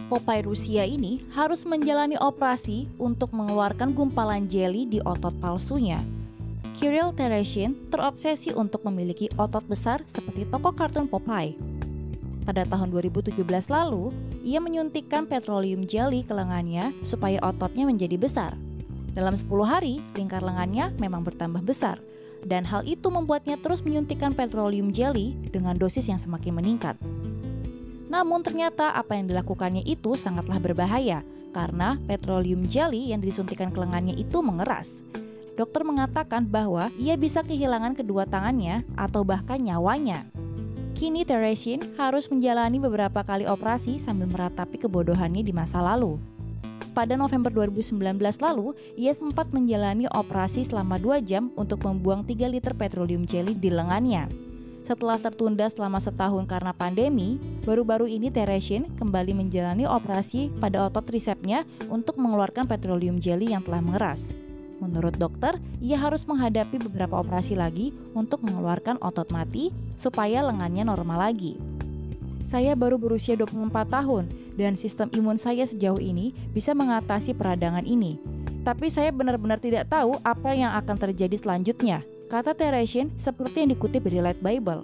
Popeye Rusia ini harus menjalani operasi untuk mengeluarkan gumpalan jeli di otot palsunya. Kirill Tereshin terobsesi untuk memiliki otot besar seperti tokoh kartun Popeye. Pada tahun 2017 lalu, ia menyuntikkan petroleum jelly ke lengannya supaya ototnya menjadi besar. Dalam 10 hari, lingkar lengannya memang bertambah besar, dan hal itu membuatnya terus menyuntikkan petroleum jelly dengan dosis yang semakin meningkat. Namun ternyata apa yang dilakukannya itu sangatlah berbahaya, karena petroleum jelly yang disuntikkan ke lengannya itu mengeras. Dokter mengatakan bahwa ia bisa kehilangan kedua tangannya atau bahkan nyawanya. Kini Tereshin harus menjalani beberapa kali operasi sambil meratapi kebodohannya di masa lalu. Pada November 2019 lalu, ia sempat menjalani operasi selama 2 jam untuk membuang 3 liter petroleum jelly di lengannya. Setelah tertunda selama setahun karena pandemi, baru-baru ini Tereshin kembali menjalani operasi pada otot tricepsnya untuk mengeluarkan petroleum jelly yang telah mengeras. Menurut dokter, ia harus menghadapi beberapa operasi lagi untuk mengeluarkan otot mati supaya lengannya normal lagi. Saya baru berusia 24 tahun dan sistem imun saya sejauh ini bisa mengatasi peradangan ini. Tapi saya benar-benar tidak tahu apa yang akan terjadi selanjutnya, kata Tereshin seperti yang dikutip dari Light Bible.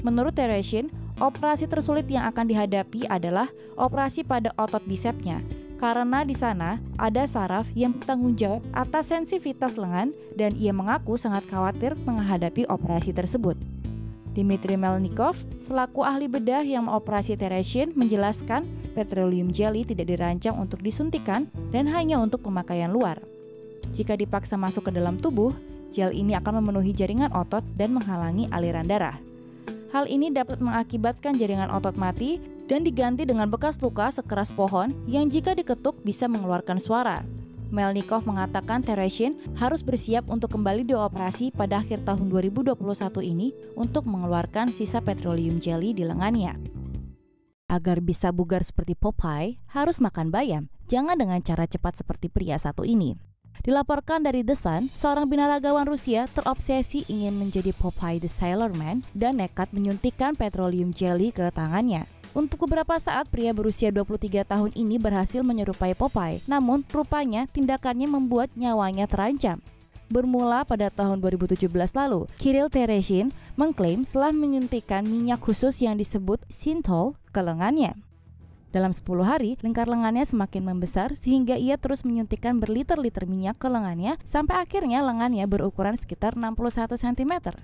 Menurut Tereshin, operasi tersulit yang akan dihadapi adalah operasi pada otot bisepsnya. Karena di sana ada saraf yang bertanggung jawab atas sensitivitas lengan dan ia mengaku sangat khawatir menghadapi operasi tersebut. Dmitry Melnikov, selaku ahli bedah yang mengoperasi Tereshin, menjelaskan petroleum jelly tidak dirancang untuk disuntikan dan hanya untuk pemakaian luar. Jika dipaksa masuk ke dalam tubuh, gel ini akan memenuhi jaringan otot dan menghalangi aliran darah. Hal ini dapat mengakibatkan jaringan otot mati dan diganti dengan bekas luka sekeras pohon yang jika diketuk bisa mengeluarkan suara. Melnikov mengatakan Tereshin harus bersiap untuk kembali dioperasi pada akhir tahun 2021 ini untuk mengeluarkan sisa petroleum jelly di lengannya. Agar bisa bugar seperti Popeye, harus makan bayam, jangan dengan cara cepat seperti pria satu ini. Dilaporkan dari The Sun, seorang binaragawan Rusia terobsesi ingin menjadi Popeye the Sailor Man dan nekat menyuntikkan petroleum jelly ke tangannya. Untuk beberapa saat, pria berusia 23 tahun ini berhasil menyerupai Popeye, namun rupanya tindakannya membuat nyawanya terancam. Bermula pada tahun 2017 lalu, Kirill Tereshin mengklaim telah menyuntikkan minyak khusus yang disebut Synthol ke lengannya. Dalam 10 hari, lingkar lengannya semakin membesar sehingga ia terus menyuntikkan berliter-liter minyak ke lengannya sampai akhirnya lengannya berukuran sekitar 61 cm.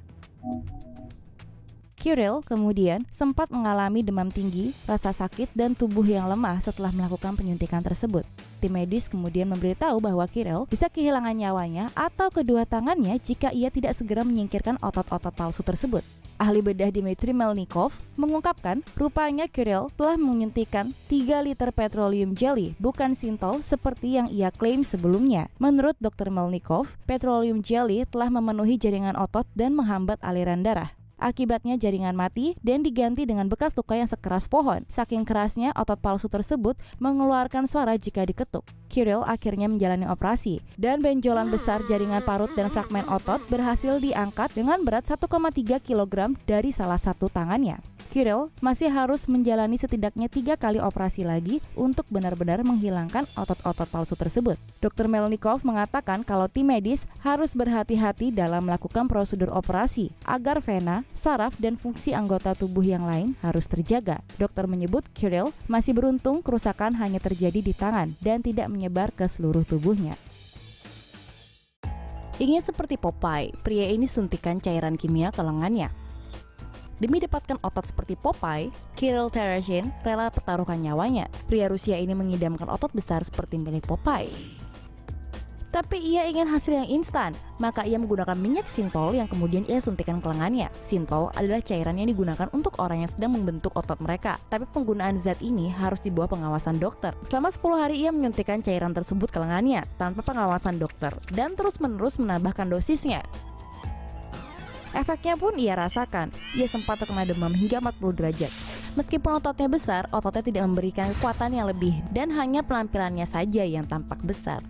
Kirill kemudian sempat mengalami demam tinggi, rasa sakit, dan tubuh yang lemah setelah melakukan penyuntikan tersebut. Tim medis kemudian memberitahu bahwa Kirill bisa kehilangan nyawanya atau kedua tangannya jika ia tidak segera menyingkirkan otot-otot palsu tersebut. Ahli bedah Dmitry Melnikov mengungkapkan rupanya Kirill telah menyuntikkan 3 liter petroleum jelly, bukan Synthol seperti yang ia klaim sebelumnya. Menurut Dr. Melnikov, petroleum jelly telah memenuhi jaringan otot dan menghambat aliran darah. Akibatnya jaringan mati dan diganti dengan bekas luka yang sekeras pohon. Saking kerasnya, otot palsu tersebut mengeluarkan suara jika diketuk. Kirill akhirnya menjalani operasi, dan benjolan besar jaringan parut dan fragmen otot berhasil diangkat dengan berat 1,3 kg dari salah satu tangannya. Kirill masih harus menjalani setidaknya 3 kali operasi lagi untuk benar-benar menghilangkan otot-otot palsu tersebut. Dr. Melnikov mengatakan kalau tim medis harus berhati-hati dalam melakukan prosedur operasi agar vena, saraf, dan fungsi anggota tubuh yang lain harus terjaga. Dokter menyebut Kirill masih beruntung kerusakan hanya terjadi di tangan dan tidak menyebar ke seluruh tubuhnya. Ingin seperti Popeye, pria ini suntikan cairan kimia ke lengannya. Demi dapatkan otot seperti Popeye, Kirill Tereshin rela pertaruhkan nyawanya. Pria Rusia ini mengidamkan otot besar seperti milik Popeye. Tapi ia ingin hasil yang instan, maka ia menggunakan minyak Synthol yang kemudian ia suntikan ke lengannya. Synthol adalah cairan yang digunakan untuk orang yang sedang membentuk otot mereka, tapi penggunaan zat ini harus di bawah pengawasan dokter. Selama 10 hari ia menyuntikkan cairan tersebut ke lengannya tanpa pengawasan dokter dan terus-menerus menambahkan dosisnya. Efeknya pun ia rasakan, ia sempat terkena demam hingga 40 derajat. Meskipun ototnya besar, ototnya tidak memberikan kekuatan yang lebih dan hanya penampilannya saja yang tampak besar.